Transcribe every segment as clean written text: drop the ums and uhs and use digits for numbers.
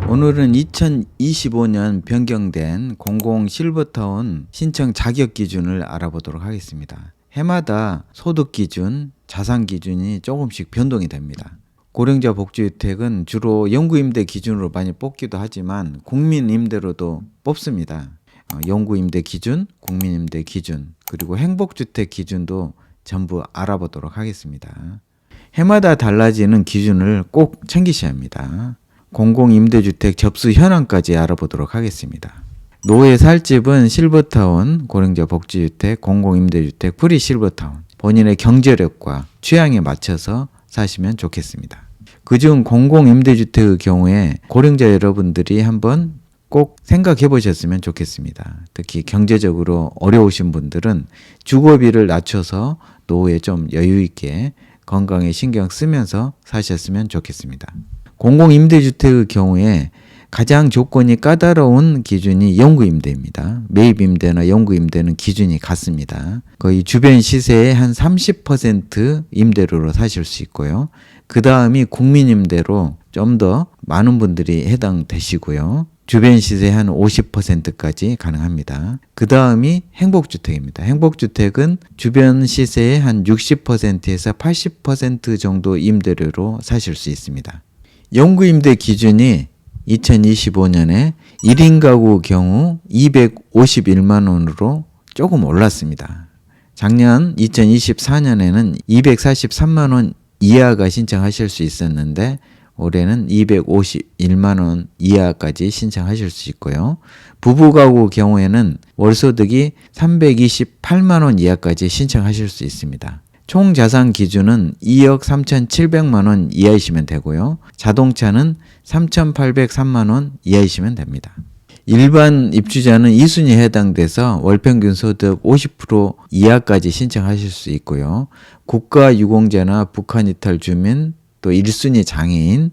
오늘은 2025년 변경된 공공 실버타운 신청 자격 기준을 알아보도록 하겠습니다. 해마다 소득 기준, 자산 기준이 조금씩 변동이 됩니다. 고령자 복지주택은 주로 영구임대 기준으로 많이 뽑기도 하지만 국민임대로도 뽑습니다. 영구임대 기준, 국민임대 기준, 그리고 행복주택 기준도 전부 알아보도록 하겠습니다. 해마다 달라지는 기준을 꼭 챙기셔야 합니다. 공공임대주택 접수 현황까지 알아보도록 하겠습니다. 노후에 살 집은 실버타운, 고령자 복지주택, 공공임대주택, 프리실버타운, 본인의 경제력과 취향에 맞춰서 사시면 좋겠습니다. 그중 공공임대주택의 경우에 고령자 여러분들이 한번 꼭 생각해 보셨으면 좋겠습니다. 특히 경제적으로 어려우신 분들은 주거비를 낮춰서 노후에 좀 여유 있게 건강에 신경 쓰면서 사셨으면 좋겠습니다. 공공임대주택의 경우에 가장 조건이 까다로운 기준이 영구임대입니다. 매입임대나 영구임대는 기준이 같습니다. 거의 주변 시세의 한 30% 임대료로 사실 수 있고요. 그 다음이 국민임대로 좀 더 많은 분들이 해당되시고요. 주변 시세의 한 50%까지 가능합니다. 그 다음이 행복주택입니다. 행복주택은 주변 시세의 한 60%에서 80% 정도 임대료로 사실 수 있습니다. 영구임대 기준이 2025년에 1인 가구 경우 251만 원으로 조금 올랐습니다. 작년 2024년에는 243만 원 이하가 신청하실 수 있었는데 올해는 251만 원 이하까지 신청하실 수 있고요. 부부 가구 경우에는 월소득이 328만 원 이하까지 신청하실 수 있습니다. 총 자산 기준은 2억 3,700만 원 이하이시면 되고요. 자동차는 3,803만 원 이하이시면 됩니다. 일반 입주자는 2순위에 해당돼서 월평균 소득 50% 이하까지 신청하실 수 있고요. 국가유공자나 북한 이탈 주민, 또 1순위 장애인,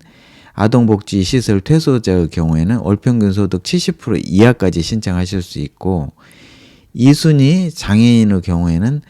아동복지시설 퇴소자의 경우에는 월평균 소득 70% 이하까지 신청하실 수 있고 2순위 장애인의 경우에는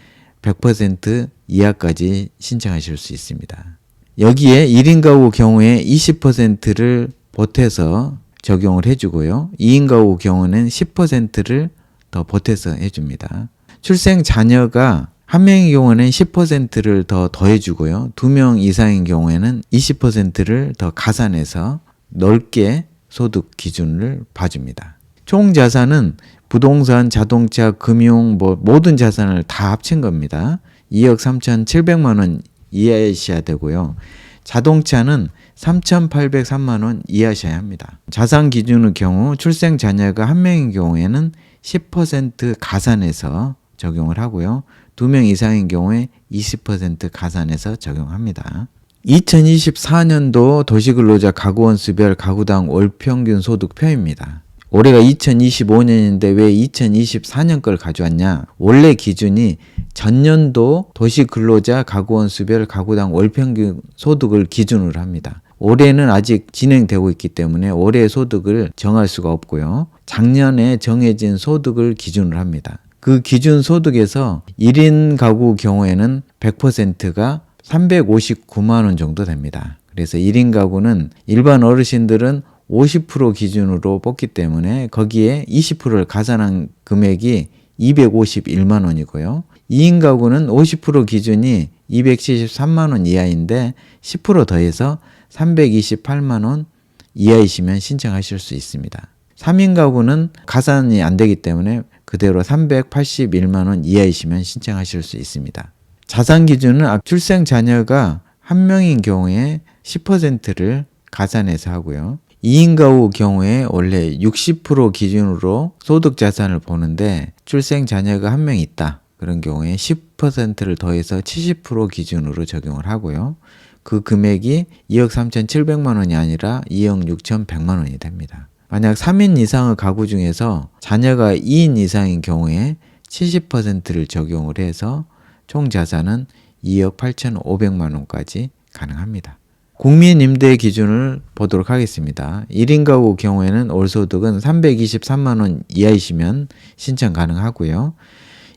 100% 이하까지 신청하실 수 있습니다. 여기에 1인 가구 경우에 20%를 보태서 적용을 해주고요. 2인 가구 경우는 10%를 더 보태서 해줍니다. 출생 자녀가 한 명의 경우에는 10%를 더 더해주고요. 2명 이상인 경우에는 20%를 더 가산해서 넓게 소득 기준을 봐줍니다. 총 자산은 부동산, 자동차, 금융, 모든 자산을 다 합친 겁니다. 2억 3,700만 원 이하이셔야 되고요. 자동차는 3,803만 원 이하셔야 합니다. 자산 기준의 경우 출생 자녀가 한 명인 경우에는 10% 가산해서 적용을 하고요. 2명 이상인 경우에 20% 가산해서 적용합니다. 2024년도 도시근로자 가구원 수별 가구당 월평균 소득표입니다. 올해가 2025년인데 왜 2024년 걸 가져왔냐? 원래 기준이 전년도 도시근로자 가구원 수별 가구당 월평균 소득을 기준으로 합니다. 올해는 아직 진행되고 있기 때문에 올해의 소득을 정할 수가 없고요. 작년에 정해진 소득을 기준으로 합니다. 그 기준 소득에서 1인 가구 경우에는 100%가 359만 원 정도 됩니다. 그래서 1인 가구는 일반 어르신들은 50% 기준으로 뽑기 때문에 거기에 20%를 가산한 금액이 251만 원이고요. 2인 가구는 50% 기준이 273만 원 이하인데 10% 더해서 328만 원 이하이시면 신청하실 수 있습니다. 3인 가구는 가산이 안 되기 때문에 그대로 381만 원 이하이시면 신청하실 수 있습니다. 자산 기준은 출생 자녀가 한 명인 경우에 10%를 가산해서 하고요. 2인 가구 경우에 원래 60% 기준으로 소득 자산을 보는데 출생 자녀가 한 명 있다. 그런 경우에 10%를 더해서 70% 기준으로 적용을 하고요. 그 금액이 2억 3,700만 원이 아니라 2억 6,100만 원이 됩니다. 만약 3인 이상의 가구 중에서 자녀가 2인 이상인 경우에 70%를 적용을 해서 총 자산은 2억 8,500만 원까지 가능합니다. 국민임대 기준을 보도록 하겠습니다. 1인 가구 경우에는 월소득은 323만 원 이하이시면 신청 가능하고요.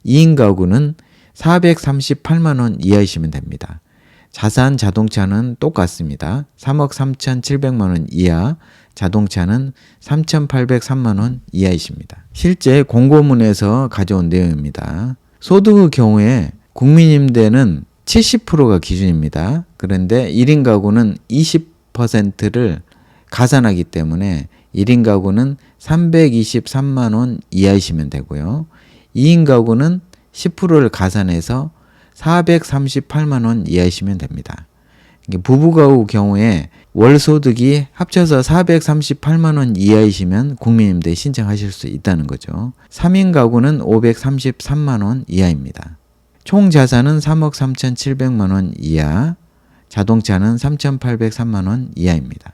2인 가구는 438만 원 이하이시면 됩니다. 자산 자동차는 똑같습니다. 3억 3,700만 원 이하, 자동차는 3,803만 원 이하이십니다. 실제 공고문에서 가져온 내용입니다. 소득의 경우에 국민임대는 70%가 기준입니다. 그런데 1인 가구는 20%를 가산하기 때문에 1인 가구는 323만 원 이하이시면 되고요. 2인 가구는 10%를 가산해서 438만 원 이하이시면 됩니다. 부부가구 경우에 월소득이 합쳐서 438만 원 이하이시면 국민임대 신청하실 수 있다는 거죠. 3인 가구는 533만 원 이하입니다. 총 자산은 3억 3,700만 원 이하, 자동차는 3,803만 원 이하입니다.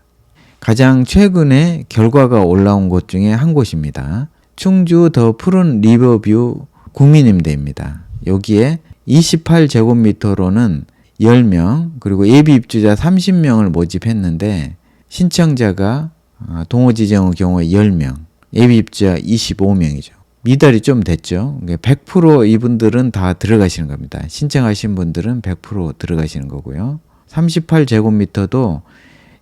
가장 최근에 결과가 올라온 곳 중에 한 곳입니다. 충주 더 푸른 리버뷰 국민임대입니다. 여기에 28제곱미터로는 10명 그리고 예비 입주자 30명을 모집했는데 신청자가 동호지정의 경우에 10명, 예비 입주자 25명이죠. 미달이 좀 됐죠. 100% 이분들은 다 들어가시는 겁니다. 신청하신 분들은 100% 들어가시는 거고요. 38제곱미터도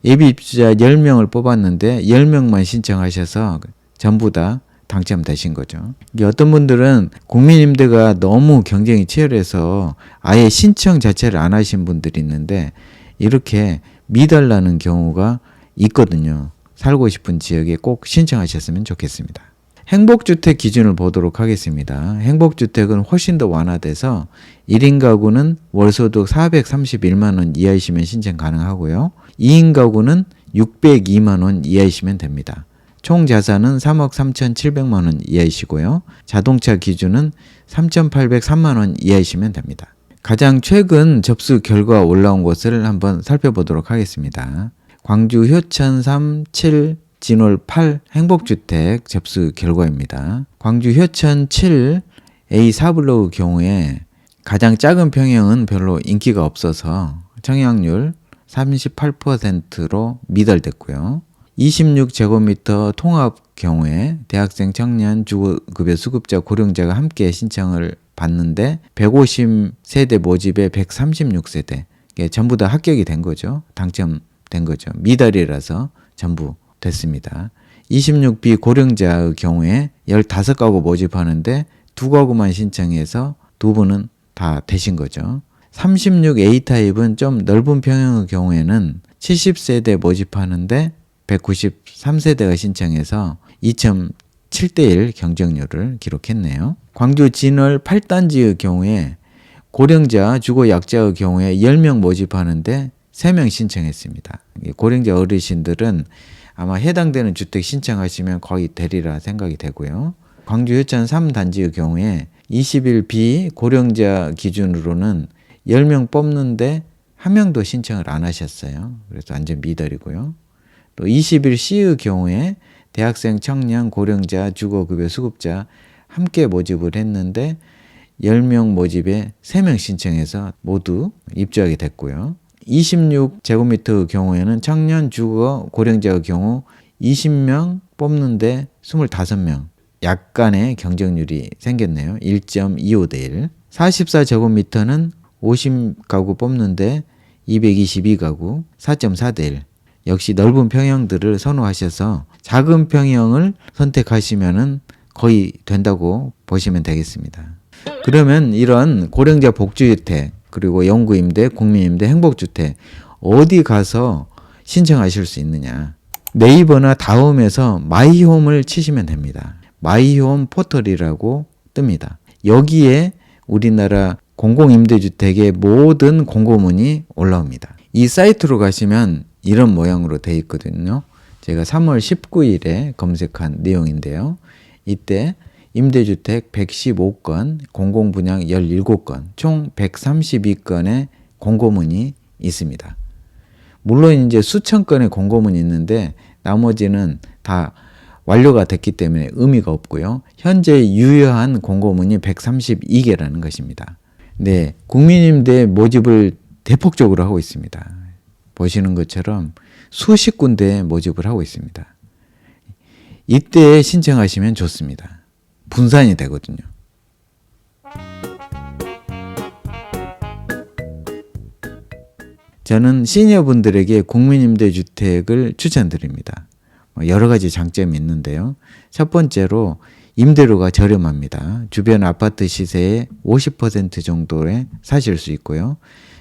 예비 입주자 10명을 뽑았는데 10명만 신청하셔서 전부 다 당첨되신 거죠. 어떤 분들은 국민임대가 너무 경쟁이 치열해서 아예 신청 자체를 안 하신 분들이 있는데 이렇게 미달나는 경우가 있거든요. 살고 싶은 지역에 꼭 신청하셨으면 좋겠습니다. 행복주택 기준을 보도록 하겠습니다. 행복주택은 훨씬 더 완화돼서 1인 가구는 월소득 431만 원 이하이시면 신청 가능하고요. 2인 가구는 602만 원 이하이시면 됩니다. 총 자산은 3억 3,700만 원 이하이시고요. 자동차 기준은 3,803만 원 이하이시면 됩니다. 가장 최근 접수 결과 올라온 곳을 한번 살펴보도록 하겠습니다. 광주 효천 3, 7, 진월 8 행복주택 접수 결과입니다. 광주 효천 7 A4블록의 경우에 가장 작은 평형은 별로 인기가 없어서 청약률 38%로 미달됐고요. 26제곱미터 통합 경우에 대학생, 청년, 주거급여 수급자, 고령자가 함께 신청을 받는데 150세대 모집에 136세대 전부 다 합격이 된 거죠. 당첨된 거죠. 미달이라서 전부 됐습니다. 26B 고령자의 경우에 15가구 모집하는데 2가구만 신청해서 2분은 다 되신 거죠. 36A 타입은 좀 넓은 평형의 경우에는 70세대 모집하는데 193세대가 신청해서 2.7대1 경쟁률을 기록했네요. 광주 진월 8단지의 경우에 고령자, 주거약자의 경우에 10명 모집하는데 3명 신청했습니다. 고령자 어르신들은 아마 해당되는 주택 신청하시면 거의 되리라 생각이 되고요. 광주 효천 3단지의 경우에 21B 고령자 기준으로는 10명 뽑는데 1명도 신청을 안 하셨어요. 그래서 완전 미달이고요. 또 21C의 경우에 대학생, 청년, 고령자, 주거급여 수급자 함께 모집을 했는데 10명 모집에 3명 신청해서 모두 입주하게 됐고요. 26제곱미터의 경우에는 청년, 주거, 고령자의 경우 20명 뽑는데 25명. 약간의 경쟁률이 생겼네요. 1.25대 1. 44제곱미터는 50가구 뽑는데 222가구 4.4대 1. 역시 넓은 평형들을 선호하셔서 작은 평형을 선택하시면은 거의 된다고 보시면 되겠습니다. 그러면 이런 고령자 복지주택 그리고 영구임대, 국민임대, 행복주택 어디 가서 신청하실 수 있느냐? 네이버나 다음에서 마이홈을 치시면 됩니다. 마이홈 포털이라고 뜹니다. 여기에 우리나라 공공임대주택의 모든 공고문이 올라옵니다. 이 사이트로 가시면 이런 모양으로 되어 있거든요. 제가 3월 19일에 검색한 내용인데요. 이때 임대주택 115건, 공공분양 17건, 총 132건의 공고문이 있습니다. 물론 이제 수천 건의 공고문이 있는데 나머지는 다 완료가 됐기 때문에 의미가 없고요. 현재 유효한 공고문이 132개라는 것입니다. 네, 국민임대 모집을 대폭적으로 하고 있습니다. 보시는 것처럼 수십 군데 모집을 하고 있습니다. 이때 신청하시면 좋습니다. 분산이 되거든요. 저는 시니어분들에게 국민임대주택을 추천드립니다. 여러 가지 장점이 있는데요. 첫 번째로 임대료가 저렴합니다. 주변 아파트 시세의 50% 정도에 사실 수 있고요.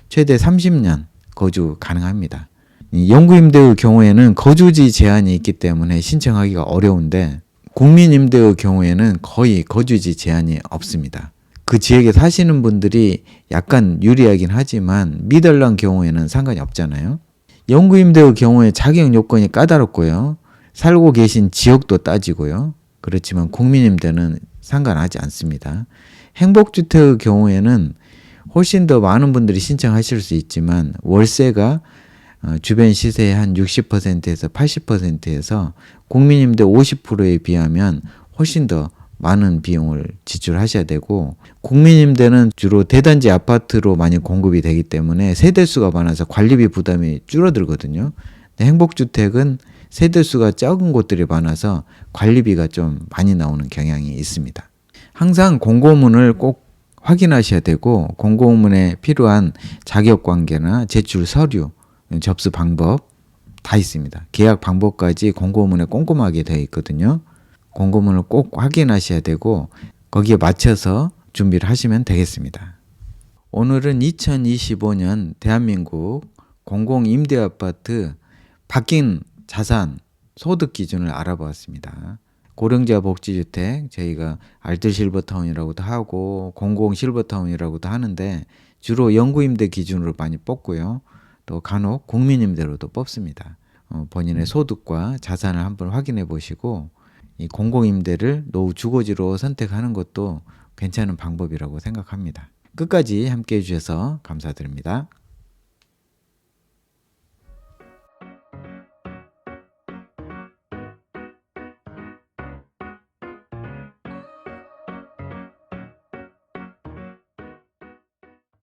최대 30년 거주 가능합니다. 영구임대의 경우에는 거주지 제한이 있기 때문에 신청하기가 어려운데 국민임대의 경우에는 거의 거주지 제한이 없습니다. 그 지역에 사시는 분들이 약간 유리하긴 하지만 미달란 경우에는 상관이 없잖아요. 영구임대의 경우에 자격 요건이 까다롭고요. 살고 계신 지역도 따지고요. 그렇지만 국민임대는 상관하지 않습니다. 행복주택의 경우에는 훨씬 더 많은 분들이 신청하실 수 있지만 월세가 주변 시세의 한 60%에서 80%에서 국민임대 50%에 비하면 훨씬 더 많은 비용을 지출하셔야 되고 국민임대는 주로 대단지 아파트로 많이 공급이 되기 때문에 세대수가 많아서 관리비 부담이 줄어들거든요. 근데 행복주택은 세대수가 적은 곳들이 많아서 관리비가 좀 많이 나오는 경향이 있습니다. 항상 공고문을 꼭 확인하셔야 되고 공고문에 필요한 자격관계나 제출 서류, 접수 방법 다 있습니다. 계약 방법까지 공고문에 꼼꼼하게 되어 있거든요. 공고문을 꼭 확인하셔야 되고 거기에 맞춰서 준비를 하시면 되겠습니다. 오늘은 2025년 대한민국 공공임대아파트 바뀐 자산 소득 기준을 알아보았습니다. 고령자 복지주택 저희가 알뜰실버타운이라고도 하고 공공실버타운이라고도 하는데 주로 영구임대 기준으로 많이 뽑고요. 또 간혹 국민임대로도 뽑습니다. 본인의 소득과 자산을 한번 확인해 보시고 이 공공임대를 노후 주거지로 선택하는 것도 괜찮은 방법이라고 생각합니다. 끝까지 함께 해주셔서 감사드립니다.